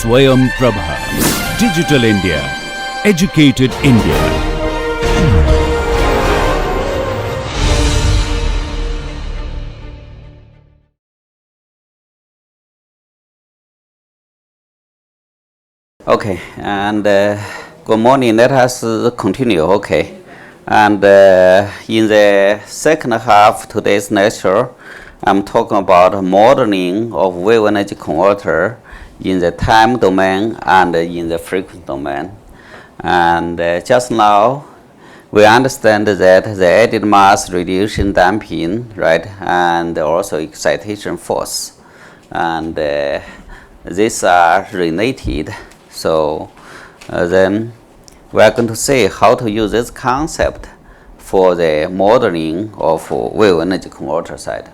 Swayam Prabha. Digital India. Educated India. Okay, and good morning. Let us continue. Okay, and in the second half of today's lecture, I'm talking about modeling of wave energy converter in the time domain and in the frequency domain. And just now, we understand that the added mass, radiation damping, right, and also excitation force, and these are related. So then we are going to see how to use this concept for the modeling of wave energy converter side.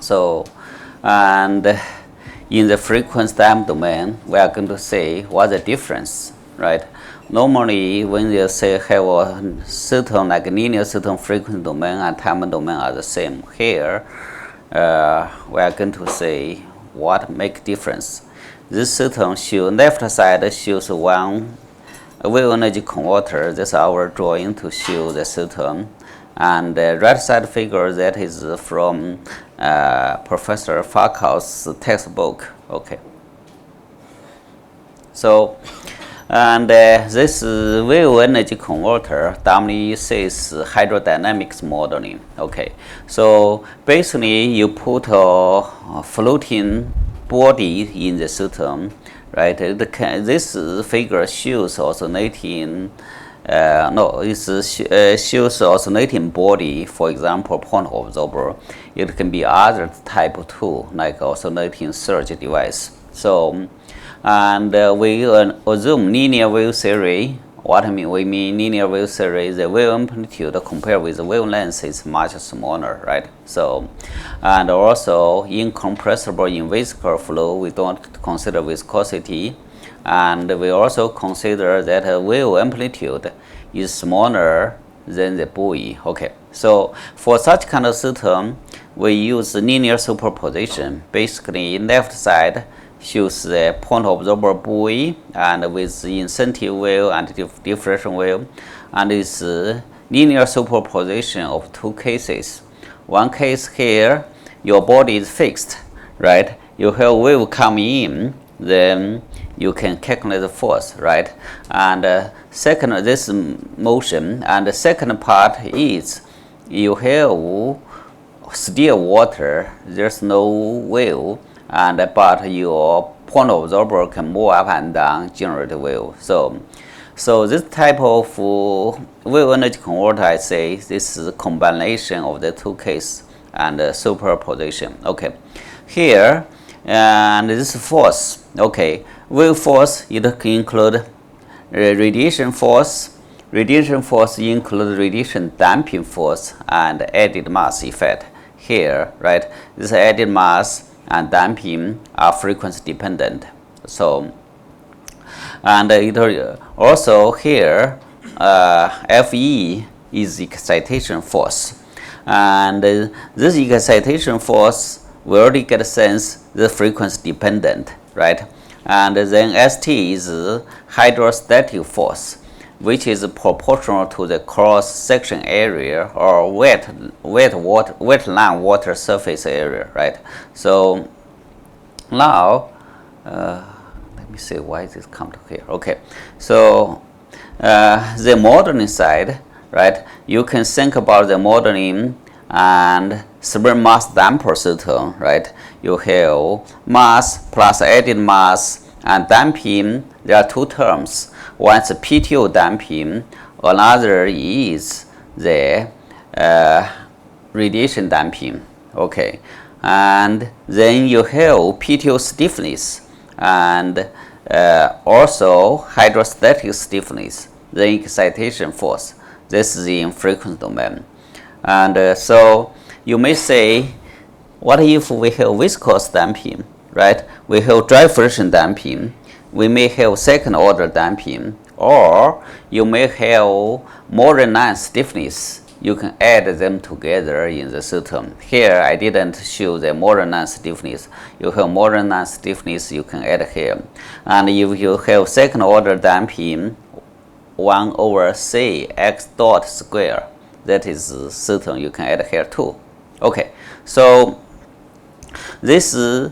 So, and in the frequency time domain, we are going to see what's the difference, right? Normally, when you say have a certain like linear certain frequency domain and time domain are the same. Here, we are going to say what make difference. This certain show left side shows one wave energy converter. That's our drawing to show the certain, and the right side figure that is from Professor Farkow's textbook. Okay. So, and this wave energy converter says hydrodynamics modeling. Okay. So basically, you put a floating body in the system, right? This figure shows oscillating. Shows oscillating body. For example, point absorber. It can be other type too, like oscillating surge device. So, and we assume linear wave theory. What I mean, we mean linear wave theory. The wave amplitude compared with the wavelength is much smaller, right? So, and also incompressible in viscous flow, we don't consider viscosity. And we also consider that wave amplitude is smaller than the buoy. Okay, so for such kind of system, we use linear superposition. Basically, left side shows the point absorber buoy and with incentive wave and diffraction wave, and it's linear superposition of two cases. One case here, your body is fixed, right? You have wave coming in, then you can calculate the force, right? And second, this motion, and the second part is you have still water, there's no wave, and but your point absorber can move up and down, generate wave. So this type of wave energy converter, I say, this is a combination of the two cases and superposition. Okay, here, and this force, okay, wave force, it can include radiation force. Radiation force includes radiation damping force and added mass effect. Here, right, this added mass and damping are frequency dependent. So, and it also here, Fe is excitation force, and this excitation force we already get a sense the frequency dependent, right? And then St is hydrostatic force, which is proportional to the cross section area or wetland water surface area, right? So now let me see why this come to here. Okay, so the modeling side, right? You can think about the modeling and severe mass damper system, right? You have mass plus added mass and damping. There are two terms. One is PTO damping, another is the radiation damping. Okay, and then you have PTO stiffness and also hydrostatic stiffness, the excitation force. This is in frequency domain. And so you may say, what if we have viscous damping, right? We have dry friction damping. We may have second order damping, or you may have more than 9 stiffness you can add them together in the system. Here I didn't show the modern non-stiffness. You have modern non-stiffness, you can add here. And if you have second order damping, 1 over c x dot square, that is certain, you can add here too. Okay, so this is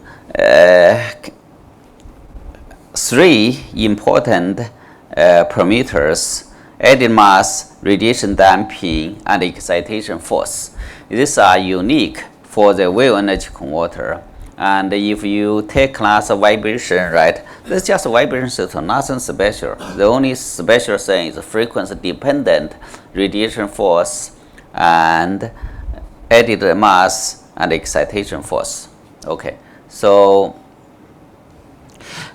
3 important parameters: added mass, radiation damping, and excitation force. These are unique for the wave energy converter. And if you take class of vibration, right, that's just a vibration system, nothing special. The only special thing is frequency dependent radiation force and added mass and excitation force. Okay, so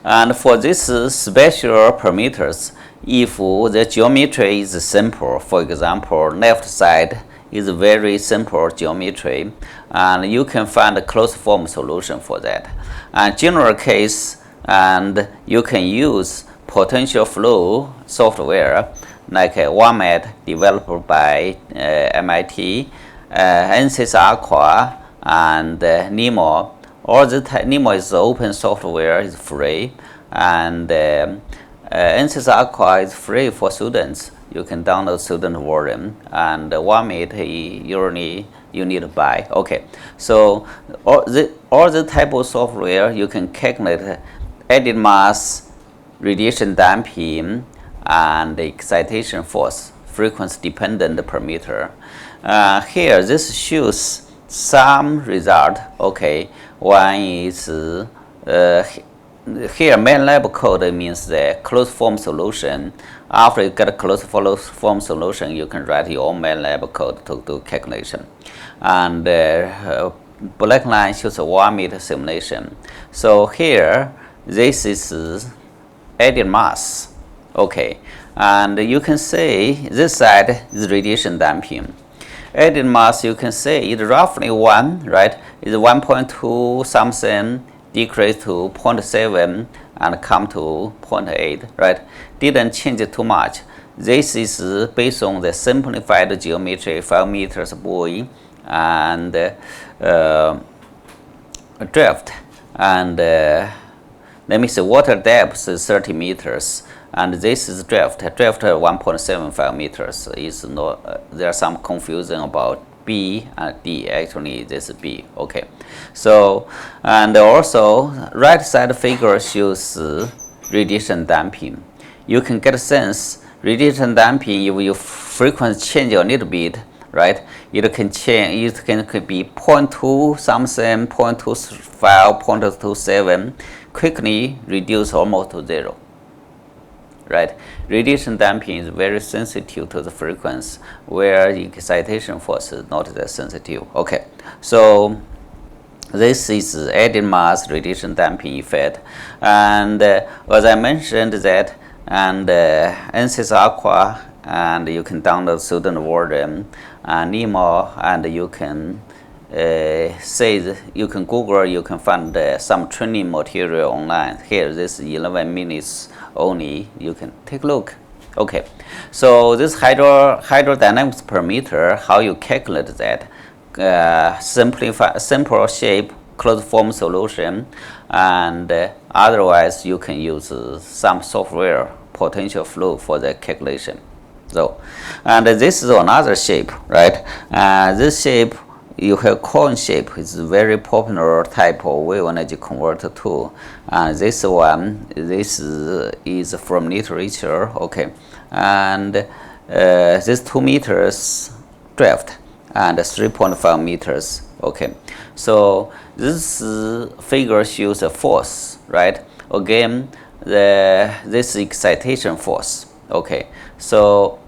and for these special parameters, if the geometry is simple, for example, left side is very simple geometry, and you can find a closed form solution for that. And general case, and you can use potential flow software like WAMAT developed by MIT, ANSYS Aqua, and NEMO. All the NEMO is open software, is free, and ANSYS Aqua is free for students. You can download student version, and WAMAT you need to buy. Okay, so all the type of software you can calculate added mass, radiation damping, and excitation force, frequency dependent parameter. Here this shows some result. Okay, one is here MATLAB code means the closed form solution. After you get a closed form solution, you can write your own MATLAB code to do calculation. And black line shows a WAMAT simulation. So here, this is added mass. Okay, and you can say this side is radiation damping. Added mass, you can say it's roughly 1, right? It's 1.2 something, decrease to 0.7 and come to 0.8, right? Didn't change it too much. This is based on the simplified geometry, 5 meters buoy and drift, and let me see, water depth is 30 meters, and this is drift 1.75 meters. Is not there's some confusion about B and D. Actually this is B. Okay, so and also right side figure shows radiation damping. You can get a sense radiation damping, if you frequency change a little bit, right, it can change, could be 0.2 something, 0.25, 0.27, quickly reduce almost to 0. Right, radiation damping is very sensitive to the frequency, where excitation force is not that sensitive. Okay, so this is added mass radiation damping effect, and as I mentioned that, and ANSYS Aqua, and you can download student version, and NEMO, and you can say you can Google, you can find some training material online. Here, this is 11 minutes only. You can take a look. Okay, so this hydrodynamics parameter, how you calculate that? Simple shape, closed form solution, and otherwise you can use some software potential flow for the calculation. So, and this is another shape, right? This shape, you have cone shape. It's a very popular type of wave energy converter tool. This one, this is from literature. Okay, and this 2 meters drift and 3.5 meters. Okay, so this figure shows a force, right? Again, this excitation force. Okay, so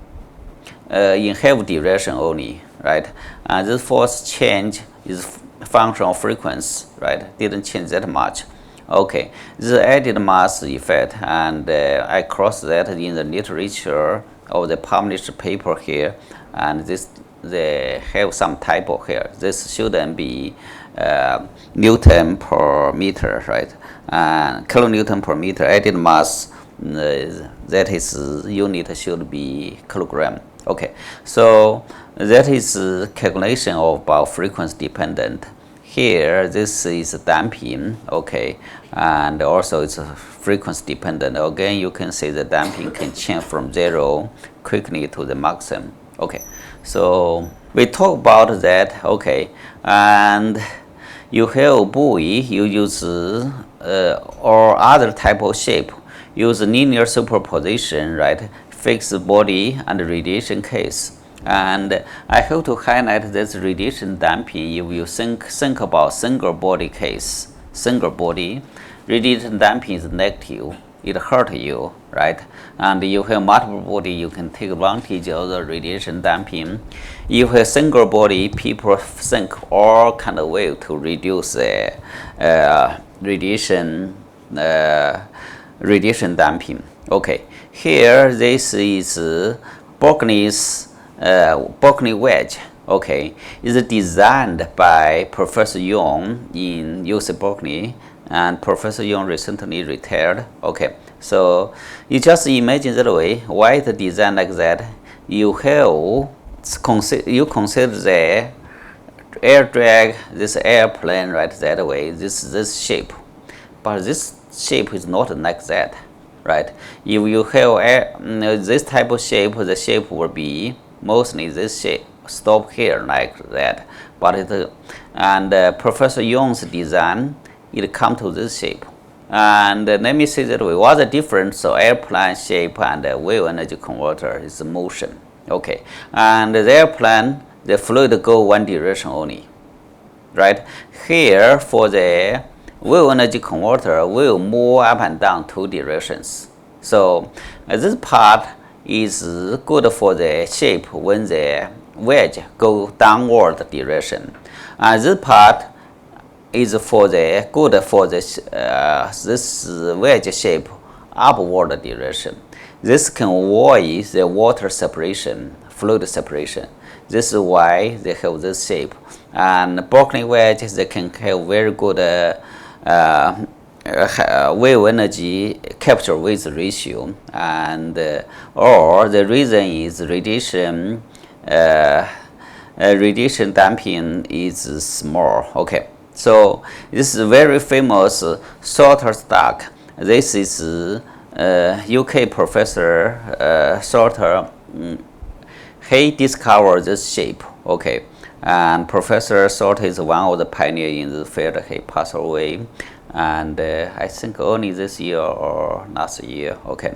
in heavy direction only, right? And this force change is function of frequency, right? Didn't change that much. Okay, this added mass effect, and I cross that in the literature of the published paper here, and this they have some typo here. This shouldn't be Newton per meter, right? And kilonewton per meter. Added mass, that is unit should be kilogram. Okay, so that is calculation of about frequency dependent. Here, this is damping, okay, and also it's frequency dependent. Again, you can see the damping can change from 0 quickly to the maximum. Okay, so we talk about that, okay, and you have a buoy, you use or other type of shape, use linear superposition, right, fixed body and radiation case. And I have to highlight this radiation damping. If you think about single body case, single body, radiation damping is negative. It hurt you, right? And you have multiple body, you can take advantage of the radiation damping. If you have single body, people think all kind of way to reduce the radiation damping. Okay, here this is Berkeley's Berkeley wedge, okay, is designed by Professor Young in UC Berkeley, and Professor Young recently retired. Okay, so you just imagine that way. Why the design like that? You consider the air drag, this airplane right that way, this shape, but this shape is not like that, right? If you have this type of shape, the shape will be mostly this shape, stop here like that. But Professor Young's design, it come to this shape. And let me say that way. What's the difference of airplane shape and wave energy converter is the motion. Okay, and the airplane, the fluid go one direction only, right? Here for the wave energy converter will move up and down 2 directions. So this part is good for the shape when the wedge go downward direction, and this part is for the good for this this wedge shape upward direction. This can avoid the water separation, fluid separation. This is why they have this shape. And Berkeley wedges, they can have very good wave energy capture with ratio, and or the reason is radiation damping is small. Okay, so this is very famous Salter stack. This is UK professor Salter. He discovered this shape. Okay, and Professor Salter is one of the pioneers in the field. He passed away, and I think only this year or last year. Okay,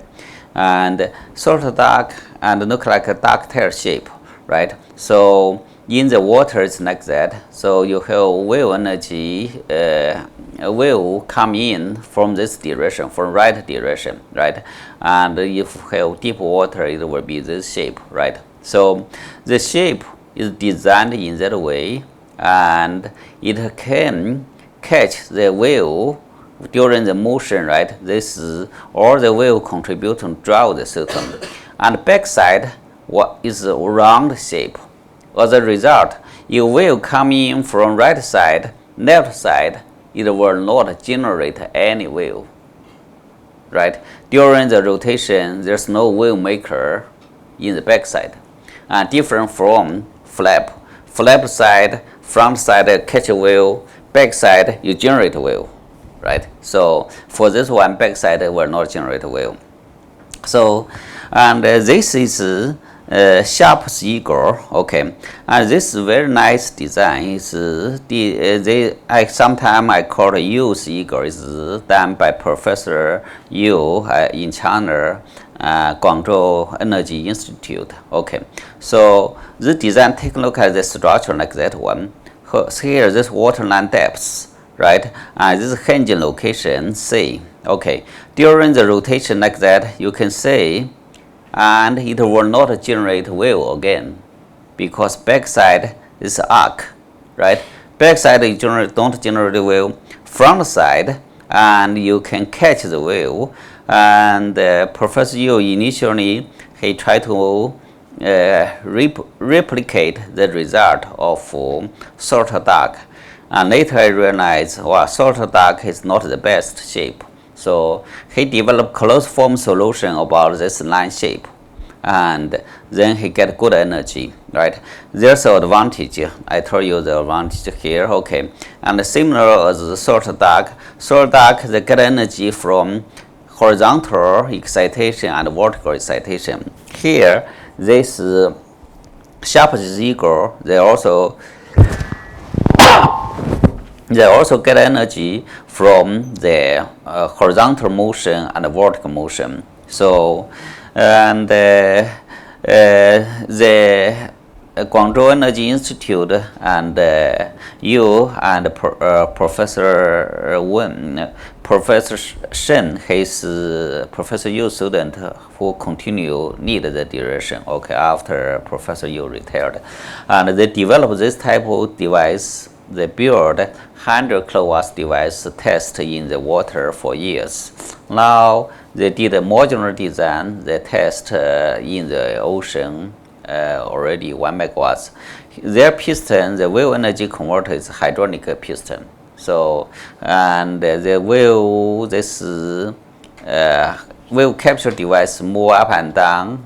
and Salter duck and look like a ducktail shape, right? So in the water it's like that. So you have wave energy, wave come in from this direction, from right direction, right? And if you have deep water, it will be this shape, right? So the shape is designed in that way, and it can catch the wave during the motion, right? This is all the wave contribute to draw the system. And backside what is a round shape. As a result, if wave come in from right side, left side, it will not generate any wave, right? During the rotation, there's no wave maker in the backside, and different from flap. Flap side, front side catch a wave, back side you generate a wave, right? So for this one, back side will not generate a wave. So, and this is Sharp's eagle, okay, and this very nice design is sometimes I call it Yu's eagle. Is done by Professor Yu in China, Guangzhou Energy Institute. Okay, so this design, take a look at the structure like that one. Here this waterline depths, right, and this hinge location C. Okay, during the rotation like that, you can see, and it will not generate wave again, because backside is arc, right? Backside you don't generate wave, front side, and you can catch the wave. And Professor Yu initially he tried to replicate the result of Salter duck, and later I realized, well, Salter duck is not the best shape. So he developed closed form solution about this line shape, and then he get good energy, right? There's an advantage. I told you the advantage here, okay. And similar as the short dark, they get energy from horizontal excitation and vertical excitation. Here, this sharp eagle, they also get energy from the horizontal motion and vertical motion. So, and the Guangzhou Energy Institute and you and Professor Wen, Professor Shen, his Professor Yu student who continue need the direction. Okay, after Professor Yu retired, and they developed this type of device. They built 100 kilowatts device test in the water for years. Now they did a modular design. They test in the ocean already 1 megawatts. Their piston, the wave energy converter is hydrodynamic piston. So and they will this wave capture device move up and down.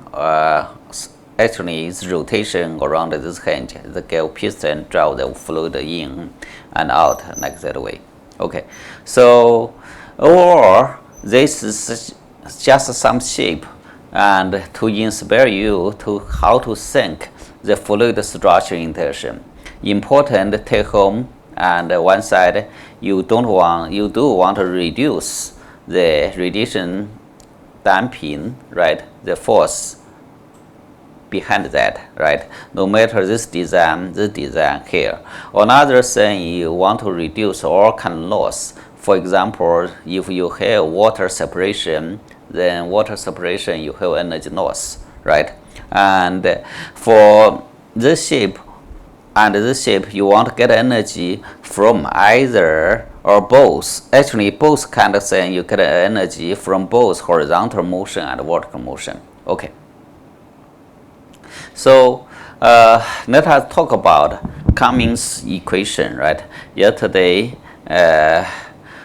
Actually, it's rotation around this hinge. The gave piston draw the fluid in and out like that way. Okay, so overall, this is just some shape and to inspire you to how to think the fluid structure interaction. Important take home, and one side you do want to reduce the radiation damping, right? The force behind that, right? No matter this design here. Another thing, you want to reduce all kind of loss. For example, if you have water separation, then water separation you have energy loss, right? And for this shape and this shape, you want to get energy from either or both. Actually, both kind of thing you get energy from both horizontal motion and vertical motion. Okay. So let us talk about Cummings equation, right? Yesterday,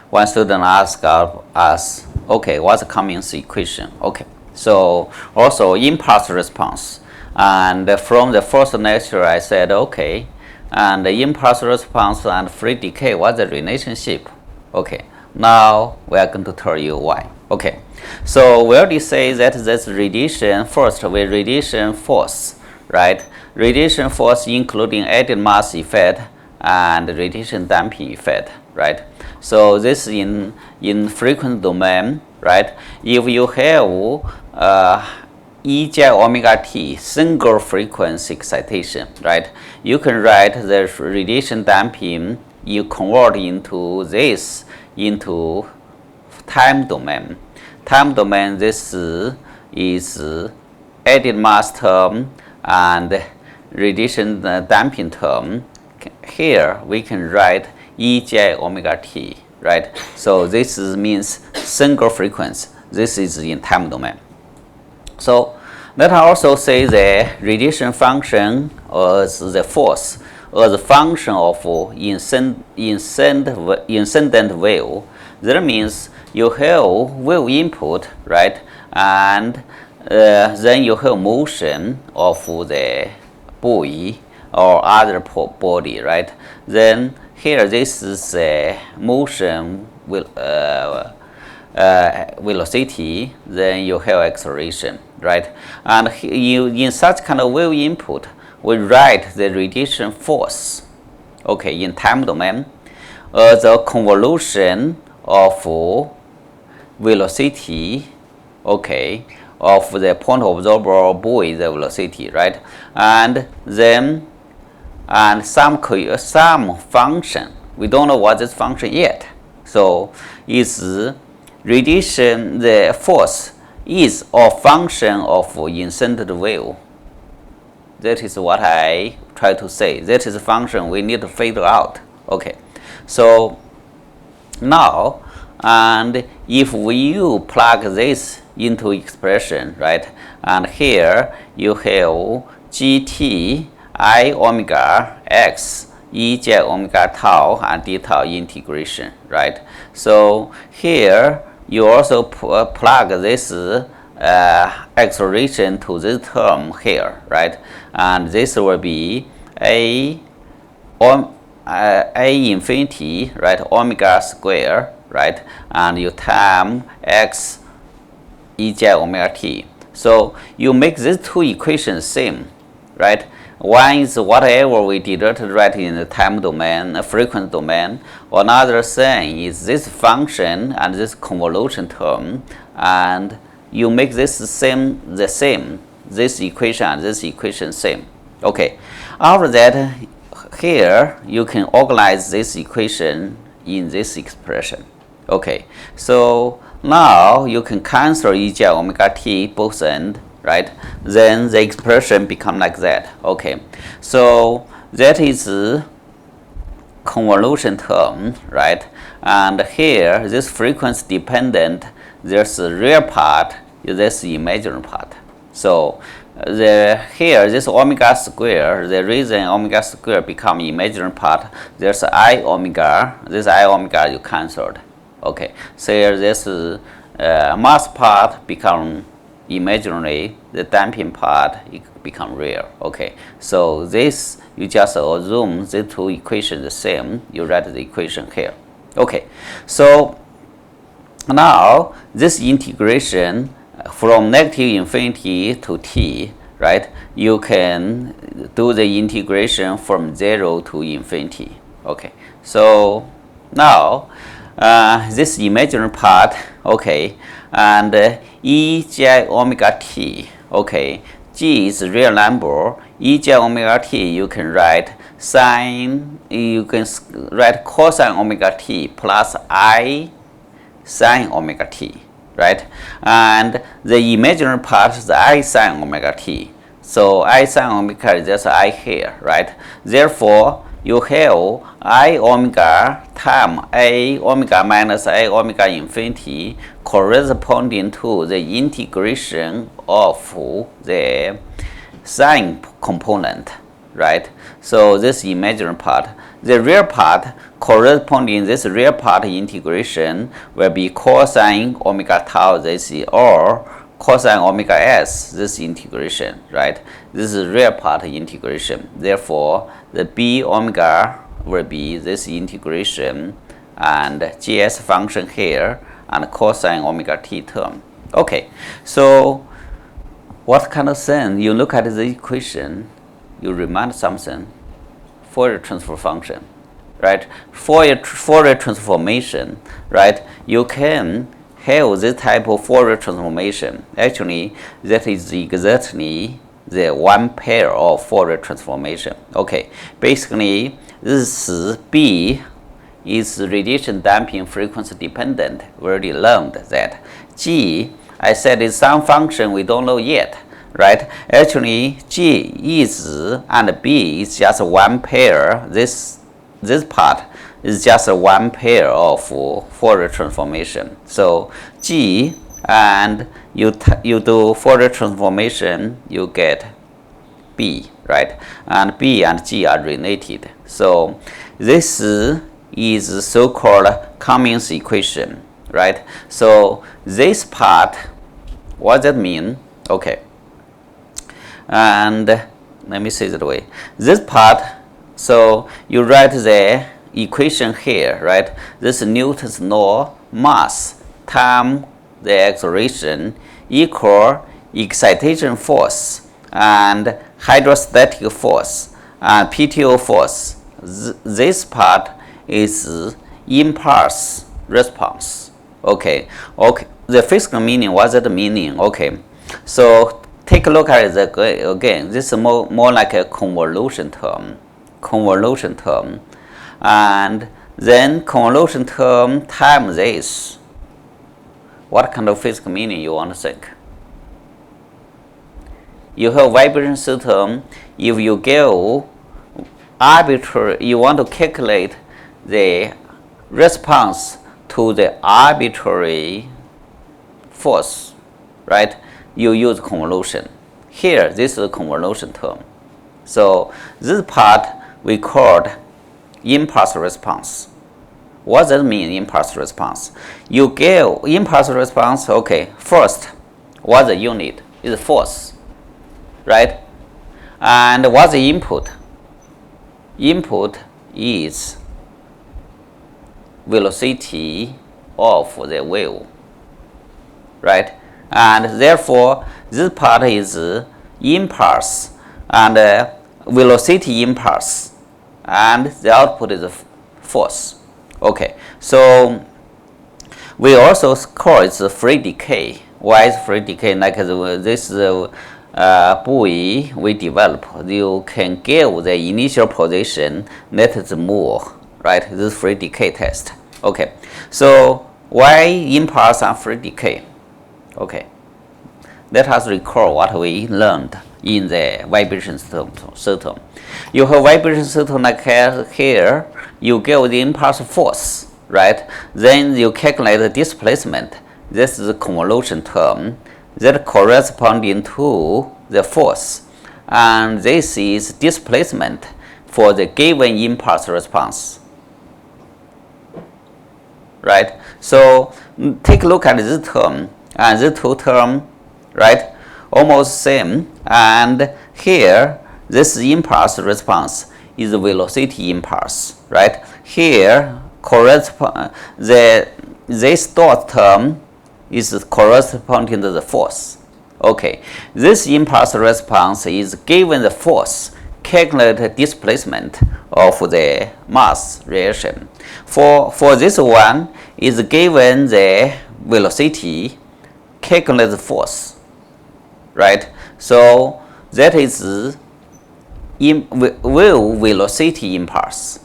one student asked us, okay, what's the Cummings equation? Okay, so also impulse response. And from the first lecture, I said, okay, and the impulse response and free decay, what's the relationship? Okay, now we are going to tell you why. Okay, so we already say that this radiation, first with radiation force, right? Radiation force including added mass effect and radiation damping effect, right? So this in frequency domain, right? If you have E j omega t single frequency excitation, right? You can write the radiation damping, you convert into this into time domain. Time domain, this is added mass term and radiation damping term. Here we can write E j omega t, right? So this means single frequency. This is in time domain. So let us also say the radiation function as the force as a function of incident wave. That means you have wave input, right? And then you have motion of the buoy or other body, right? Then here this is a motion with velocity, then you have acceleration, right? And you in such kind of wave input, we write the radiation force, okay, in time domain as a convolution of velocity, okay, of the point observer or buoy, the velocity, right? And then some function, we don't know what this function yet. So is radiation, the force is a function of incident wave. That is what I try to say. That is a function we need to figure out. Okay, so now, and if you plug this into expression, right? And here you have gt I omega x e j omega tau and d tau integration, right? So here you also plug this acceleration to this term here, right? And this will be a infinity, right? Omega square, right? And you time x e j omega t. So you make these two equations same, right? One is whatever we denoted right in the time domain, frequency domain. Another thing is this function and this convolution term, and you make this the same. This equation and this equation same. Okay. After that, here you can organize this equation in this expression. Okay. So now you can cancel e j omega t both ends, right? Then the expression become like that. Okay. So that is convolution term, right? And here this frequency dependent, there's a real part, there's the imaginary part. So here this omega square, the reason omega square become imaginary part, there's I omega, this I omega you cancelled. Okay, so here this mass part become imaginary, the damping part become real. Okay, so this you just assume the two equations the same, you write the equation here. Okay, so now this integration from negative infinity to t, right? You can do the integration from 0 to infinity. Okay, so now this imaginary part, okay, and e j omega t, okay, g is real number, e j omega t you can write sine, you can write cosine omega t plus I sine omega t, right? And the imaginary part is I sine omega t. So I sine omega is just I here, right? Therefore, you have I omega times A omega minus A omega infinity corresponding to the integration of the sine component, right? So this imaginary part. The real part corresponding this real part integration will be cosine omega tau this or cosine omega s this integration, right? This is real part integration. Therefore, the b omega will be this integration and gs function here and cosine omega t term. Okay, so what kind of thing? You look at the equation, you remind something. Fourier transfer function, right? Fourier transformation, right? You can have this type of Fourier transformation. Actually, that is exactly the one pair of Fourier transformation. Okay, basically, this B is radiation damping frequency dependent. We already learned that. G, I said, is some function we don't know yet, right? Actually, G is and B is just one pair. This part is just one pair of Fourier transformation. So G and you do Fourier transformation, you get B, right? And B and G are related. So this is so-called Cummings equation, right? So this part, what does that mean? Okay. And let me say it that way. This part, so you write the equation here, right? This Newton's law, mass times the acceleration equal excitation force and hydrostatic force and PTO force. This part is impulse response. Okay. Okay. The physical meaning, what's the meaning? Okay. So take a look at it again. This is more like a convolution term. Convolution term. And then convolution term times this. What kind of physical meaning you want to think? You have vibration system. If you give arbitrary, you want to calculate the response to the arbitrary force, right? You use convolution. Here, this is a convolution term. So this part we called impulse response. What does that mean, impulse response? You give impulse response, okay, first, What's the unit? Is force, right? And what's the input? Input is velocity of the wave, right? And therefore, this part is impulse and velocity impulse, and the output is force. Okay, so we also call it free decay. Why is free decay? Like this buoy we develop, you can give the initial position, let it move, right? This free decay test. Okay, so why impulse and free decay? Okay, let us recall what we learned in the vibration system. You have vibration system like here, you give the impulse force, right? Then you calculate the displacement. This is the convolution term that corresponding to the force, and this is displacement for the given impulse response, right? So take a look at this term and this two term, right? Almost same, and here this impulse response is the velocity impulse, right? Here correspond this dot term is corresponding to the force. Okay, this impulse response is given the force, calculate the displacement of the mass reaction. For this one is given the velocity, calculate the force, right? So that is wave velocity impulse.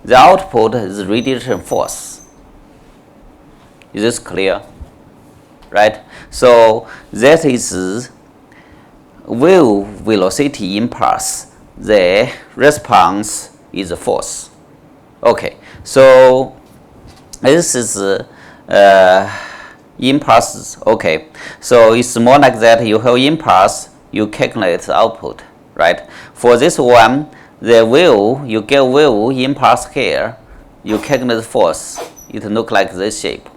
The output is radiation force. Is this clear? Right? So that is wave velocity impulse. The response is force. Okay, so this is impulse. Okay, so it's more like that. You have impulse, you calculate the output, right? For this one, the wave, you get wave impulse here, you calculate the force, it look like this shape.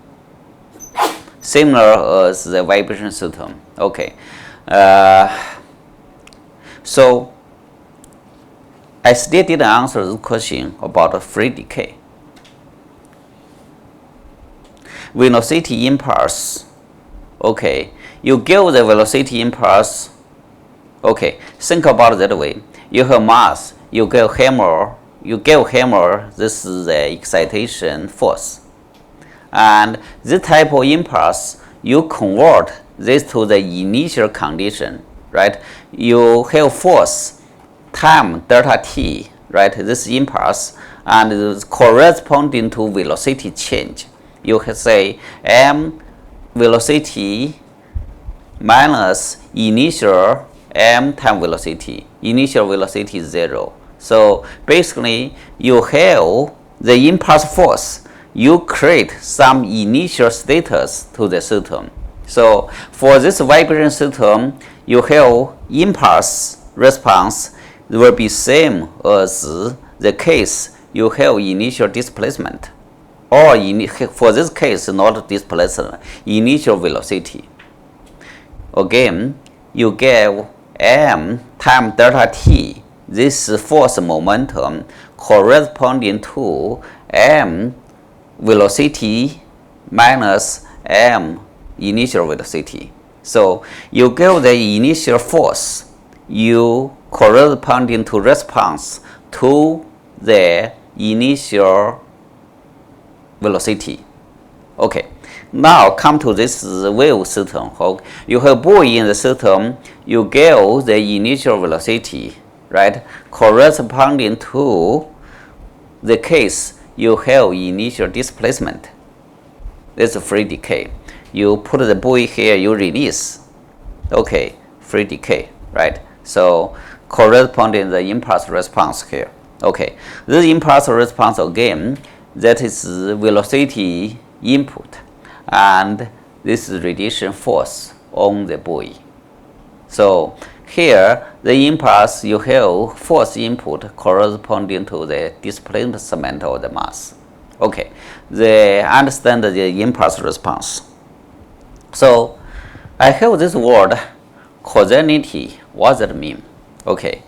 Similar as the vibration system. Okay, so I still didn't answer the question about free decay. Velocity impulse. Okay, you give the velocity impulse. Okay, think about it that way. You have mass, you give hammer, this is the excitation force. And this type of impulse, you convert this to the initial condition, right? You have force time delta t, right? This impulse, and it is corresponding to velocity change. You can say m velocity minus initial m time velocity. Initial velocity is 0. So basically, you have the impulse force. You create some initial status to the system. So for this vibration system, you have impulse response will be same as the case you have initial displacement, or for this case not displacement, initial velocity. Again, you give m time delta t, this force momentum corresponding to m velocity minus m initial velocity. So you give the initial force, you corresponding to response to the initial velocity. Okay, now come to this wave system. You have buoy in the system, you give the initial velocity, right, corresponding to the case you have initial displacement. This is free decay. You put the buoy here, you release. Okay, free decay, right? So corresponding the impulse response here. Okay, this impulse response again, that is velocity input, and this is radiation force on the buoy. So here, the impulse, you have force input corresponding to the displacement of the mass. Okay, they understand the impulse response. So I have this word causality. What does that mean? Okay,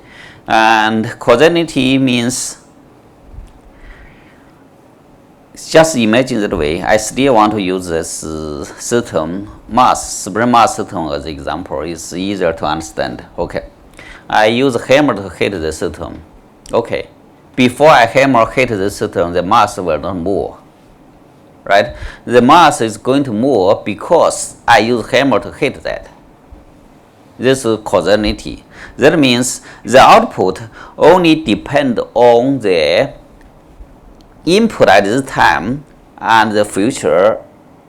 and causality means, just imagine that way. I still want to use this system, spring mass system as an example. It's easier to understand. Okay, I use a hammer to hit the system. Okay, before I hammer hit the system, the mass will not move. Right? The mass is going to move because I use hammer to hit that. This is causality. That means the output only depends on the input at this time, and the future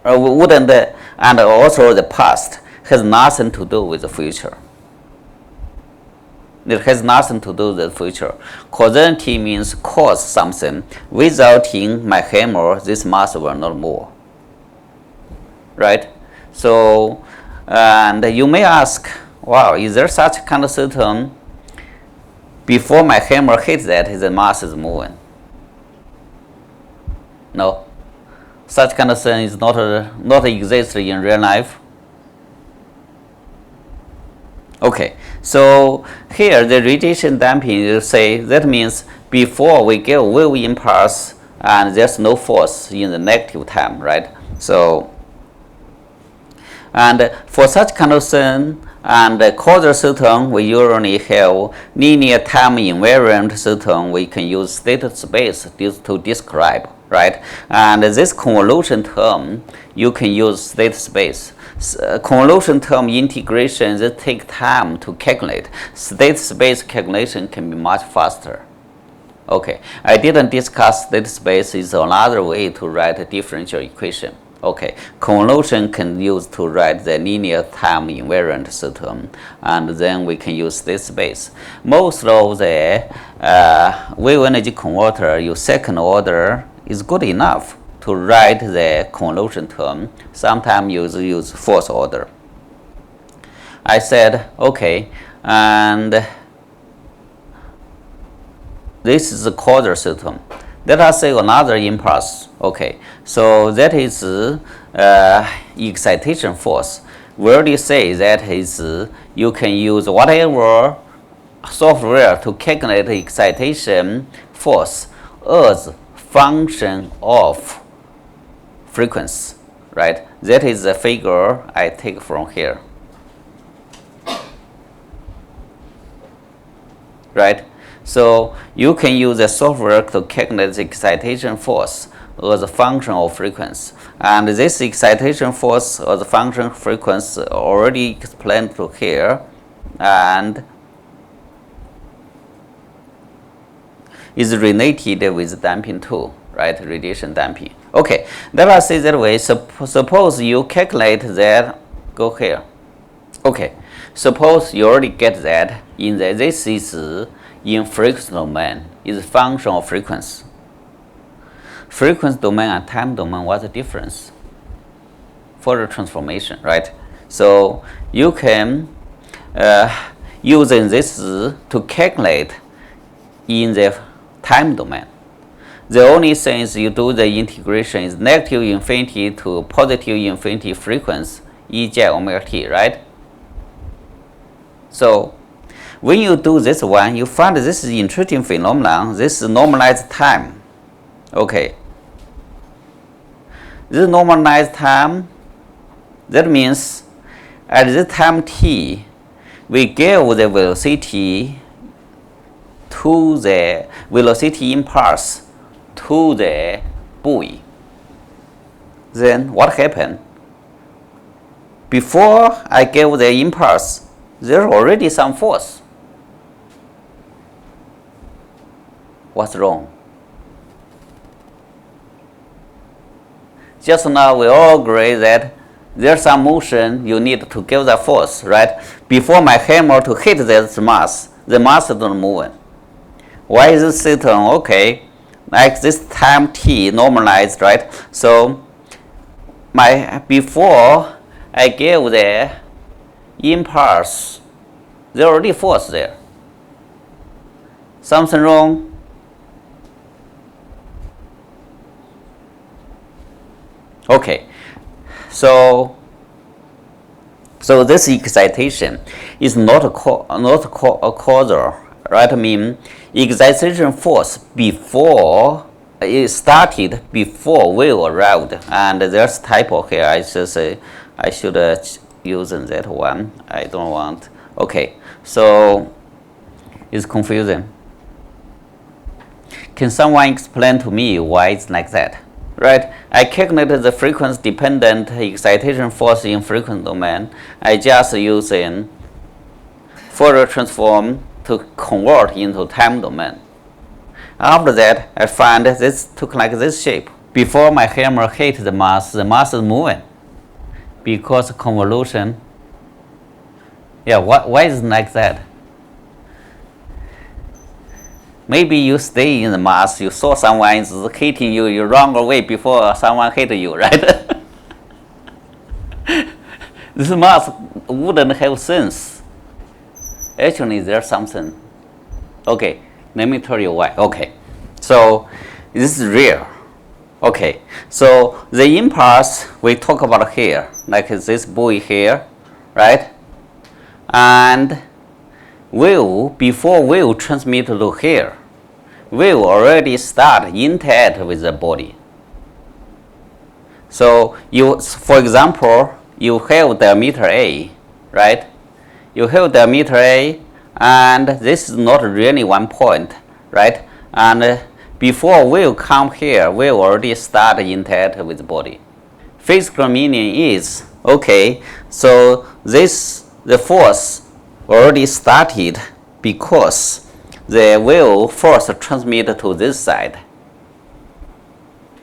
wouldn't, and also the past has nothing to do with the future. It has nothing to do with the future. Causality means cause something. Without my hammer, this mass will not move. Right? So, and you may ask, wow, is there such kind of system? Before my hammer hits that, the mass is moving. No, such kind of thing is not exist in real life. Okay, so here the radiation damping, you say that means before we give wave impulse and there's no force in the negative time, right? So, and for such kind of thing, and the causal system, we usually have linear time invariant system. We can use state space to describe, right? And this convolution term, you can use state space. Convolution term integration, that take time to calculate. State space calculation can be much faster. Okay, I didn't discuss state space is another way to write a differential equation. Okay, convolution can use to write the linear time invariant system, and then we can use state space. Most of the wave energy converter, your second order is good enough to write the convolution term. Sometimes you use fourth order. I said, okay, and this is the causal system. Let us say another impulse. Okay, so that is excitation force. We already say that is you can use whatever software to calculate the excitation force as function of frequency, right? That is the figure I take from here, right? So you can use the software to calculate the excitation force as a function of frequency. And this excitation force as a function of frequency already explained to here, and is related with damping too, right? Radiation damping. Okay, let us say that way. Suppose you calculate that, go here. Okay, suppose you already get that in the, this is in frequency domain, is function of frequency. Frequency domain and time domain, what's the difference? For the transformation, right? So you can using this to calculate in the time domain. The only thing is you do the integration is negative infinity to positive infinity frequency e-j omega t, right? So when you do this one, you find this is interesting phenomenon. This is normalized time. Okay. This normalized time, that means at this time t, we give the velocity to the velocity impulse to the buoy. Then what happened? Before I gave the impulse, there's already some force. What's wrong? Just now we all agree that there's some motion you need to give the force, right? Before my hammer to hit this mass, the mass is not moving. Why is this system? Okay, like this time t normalized, right? So before I gave the impulse, there already force there. Something wrong? Okay, so So this excitation is not a causal, right? I mean, excitation force before it started before wave arrived, and there's typo here. I should say I should use that one. I don't want. Okay, so it's confusing. Can someone explain to me why it's like that? Right? I calculated the frequency-dependent excitation force in frequency domain. I just using Fourier transform to convert into time domain. After that, I find this took like this shape. Before my hammer hit the mass is moving because convolution. Yeah, why is it like that? Maybe you stay in the mass, you saw someone is hitting you, you run away before someone hit you, right? This mass wouldn't have sense. Actually, there's something. Okay, let me tell you why. Okay, so this is real. Okay, so the impulse we talk about here, like this buoy here, right? And wave, before wave transmit to here, wave already start interact with the body. So you, for example, you have diameter A, right? You have diameter A, and this is not really one point, right? And before wave come here, wave already start interact with the body. Physical meaning is, okay, so the force already started because the wave first transmit to this side,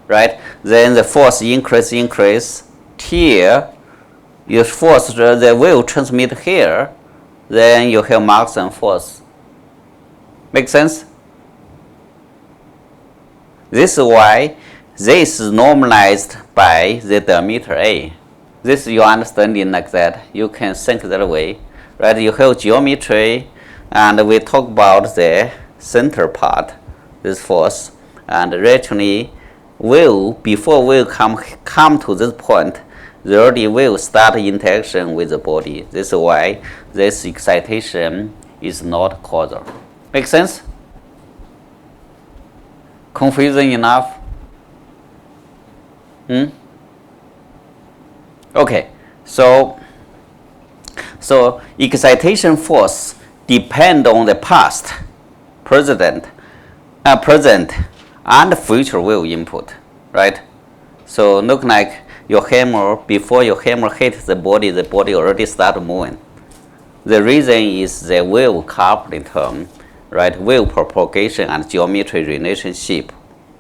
right? Then the force increase here. You force the wave transmit here, then you have mass and force. Make sense? This is why this is normalized by the diameter A. This is your understanding like that. You can think that way, right? You have geometry, and we talk about the center part, this force, and actually wave, before wave come to this point, the already will start interaction with the body. This is why this excitation is not causal. Make sense? Confusing enough? Okay, so excitation force depend on the past, present, and future wave input, right? So look like your hammer, before your hammer hits the body already start moving. The reason is the wave coupling term, right? Wave propagation and geometry relationship,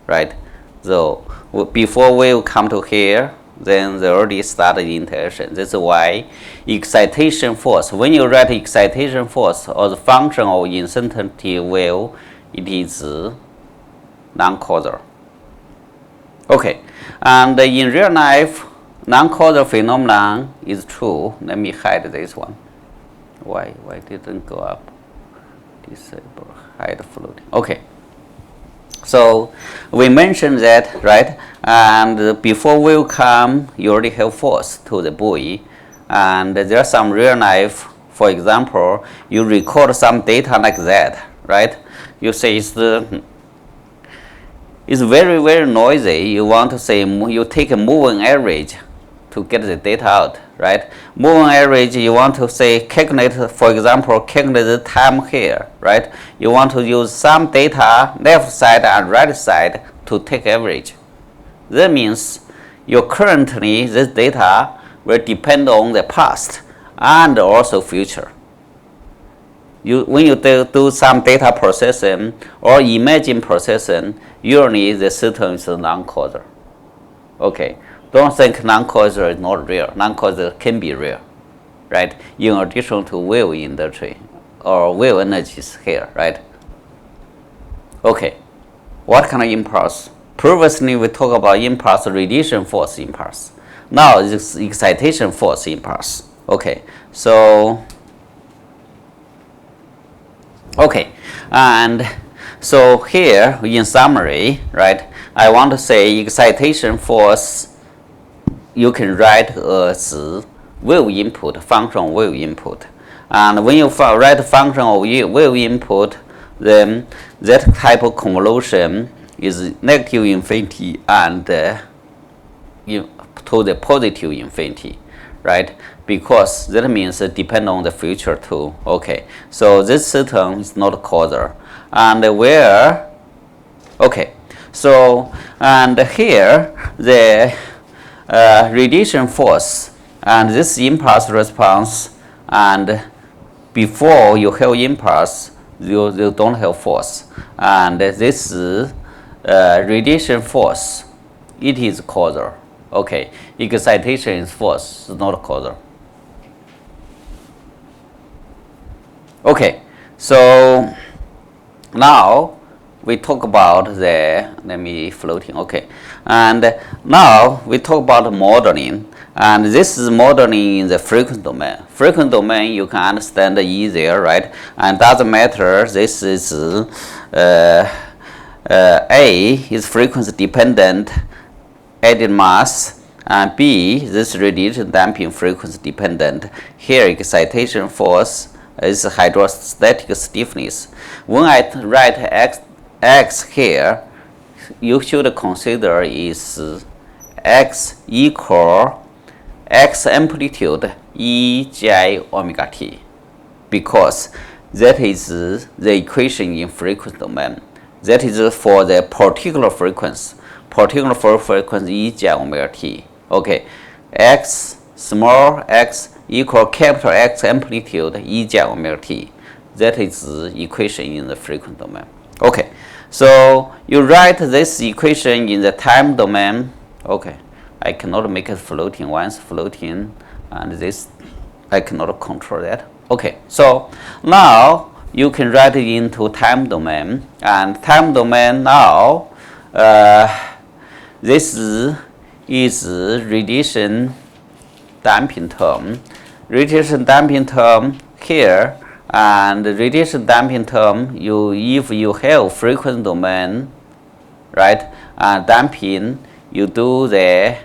right? So before wave come to here, then they already started interaction. This is why excitation force, when you write excitation force or the function of intensity wave, it is non-causal. Okay, and in real life, non-causal phenomenon is true. Let me hide this one. Why didn't go up? Disable, hide floating. Okay. So we mentioned that, right? And before wave come, you already have force to the buoy, and there are some real life. For example, you record some data like that, right? You say it's very, very noisy. You want to say you take a moving average to get the data out, right? Moving average, you want to say calculate, for example, calculate the time here, right? You want to use some data left side and right side to take average. That means currently this data will depend on the past and also future. When you do some data processing or imaging processing, usually the system is non-causal. Okay, don't think non-causal is not real. Non-causal can be real, right? In addition to wave industry or wave energies here, right? Okay, what kind of impulse? Previously we talked about impulse, radiation force impulse. Now it's excitation force impulse. Okay, so and so here in summary, right, I want to say excitation force you can write as wave input, function of wave input. And when you write function of wave input, then that type of convolution is negative infinity and to the positive infinity, right? Because that means it depends on the future too. Okay, so this system is not causal. And where, okay, so and here the radiation force and this impulse response, and before you have impulse, you don't have force, and this radiation force, it is causal. Okay, excitation is force, it's not causal. Okay, so now we talk about the, let me floating, okay, and now we talk about modeling, and this is modeling in the frequency domain. Frequency domain you can understand easier, right? And doesn't matter, this is A is frequency dependent added mass, and B, this radiation damping frequency dependent. Here excitation force is hydrostatic stiffness. When I write x here, you should consider is x equal x amplitude E j omega t, because that is the equation in frequency domain. That is for the particular frequency E j omega t. Okay, x small x equal capital X amplitude E j omega t. That is the equation in the frequency domain. Okay, so you write this equation in the time domain. Okay, I cannot make it floating. Once floating, and this I cannot control that. Okay, so now you can write it into time domain, and time domain now this is radiation damping term. Radiation damping term here, and radiation damping term, if you have frequency domain, right, and damping, you do the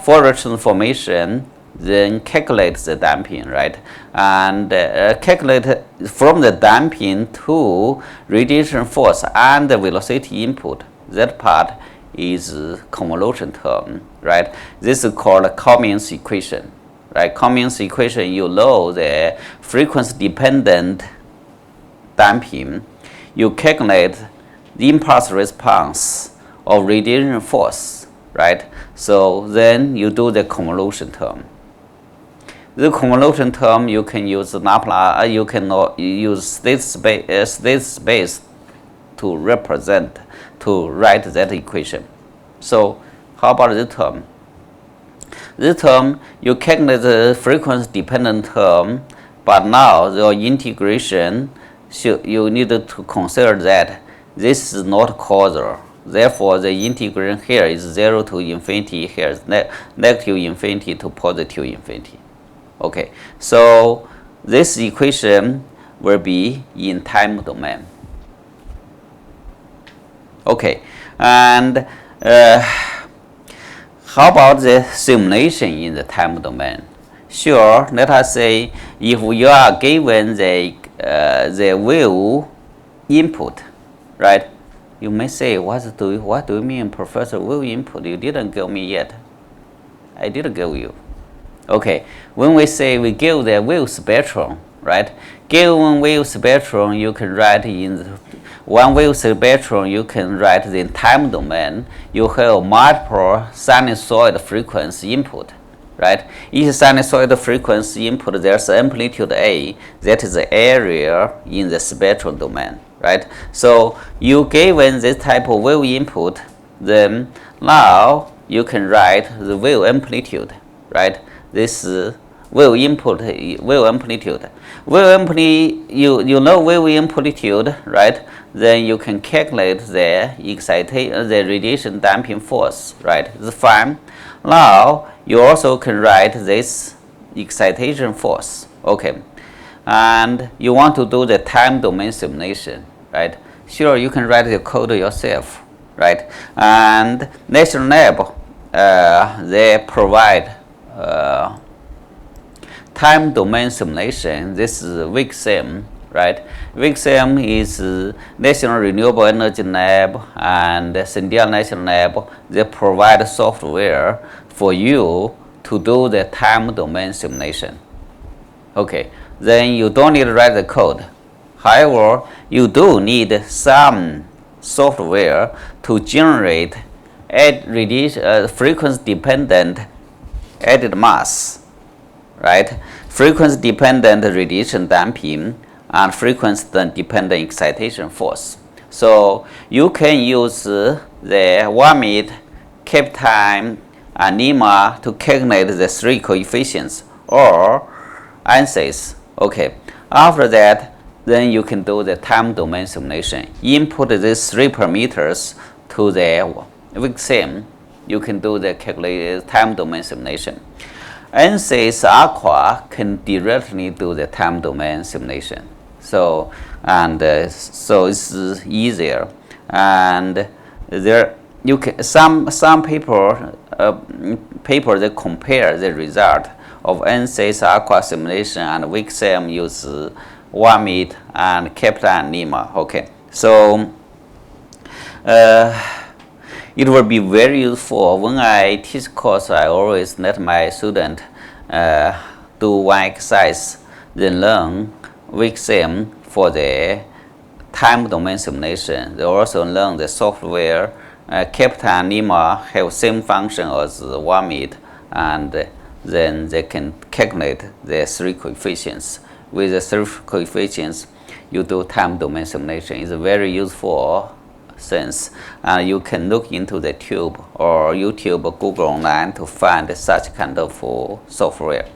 Fourier transformation, then calculate the damping, right, and calculate from the damping to radiation force and the velocity input. That part is convolution term, right? This is called Cummings equation, right? Cummings equation, you know the frequency dependent damping, you calculate the impulse response of radiation force, right? So then you do the convolution term. The convolution term you can use Laplace, you can use state space to represent, to write that equation. So how about this term? This term, you calculate the frequency dependent term, but now your integration, you need to consider that this is not causal. Therefore, the integration here is 0 to infinity, here is negative infinity to positive infinity. Okay, so this equation will be in time domain. Okay, and how about the simulation in the time domain? Sure, let us say if you are given the wave input, right? You may say, what do you mean, Professor, wave input? You didn't give me yet. I did give you. Okay, when we say we give the wave spectrum, right? Given wave spectrum, you can write in one wave spectrum, you can write the time domain. You have multiple sinusoid frequency input, right? Each sinusoid frequency input, there's amplitude A, that is the area in the spectral domain, right? So you given this type of wave input, then now you can write the wave amplitude, right? This wave input, wave amplitude. Wave amplitude, you know wave amplitude, right? Then you can calculate the the radiation damping force, right? It's fine. Now you also can write this excitation force, okay? And you want to do the time domain simulation, right? Sure, you can write the code yourself, right? And National Lab, they provide time domain simulation. This is WEC, right? WEC is National Renewable Energy Lab and India National Lab. They provide software for you to do the time domain simulation. Okay, then you don't need to write the code. However, you do need some software to generate frequency-dependent added mass, right? Frequency-dependent radiation damping and frequency-dependent excitation force. So you can use the WAMIT, cap time, and NEMA to calculate the three coefficients or ANSYS. Okay, after that, then you can do the time domain simulation. Input these three parameters to the WEC. You can do the calculated time domain simulation. ANSYS Aqua can directly do the time domain simulation. So so it's easier. And there you can some paper that compare the result of ANSYS Aqua simulation and WEC use WAMIT and cap and NEMA. Okay, so it will be very useful. When I teach course, I always let my student do one exercise, then learn WEC for the time domain simulation. They also learn the software. Cap and NEMA have same function as WAMIT, and then they can calculate the three coefficients. With the three coefficients, you do time domain simulation. It's a very useful sense. You can look into the Tube or YouTube or Google online to find such kind of software.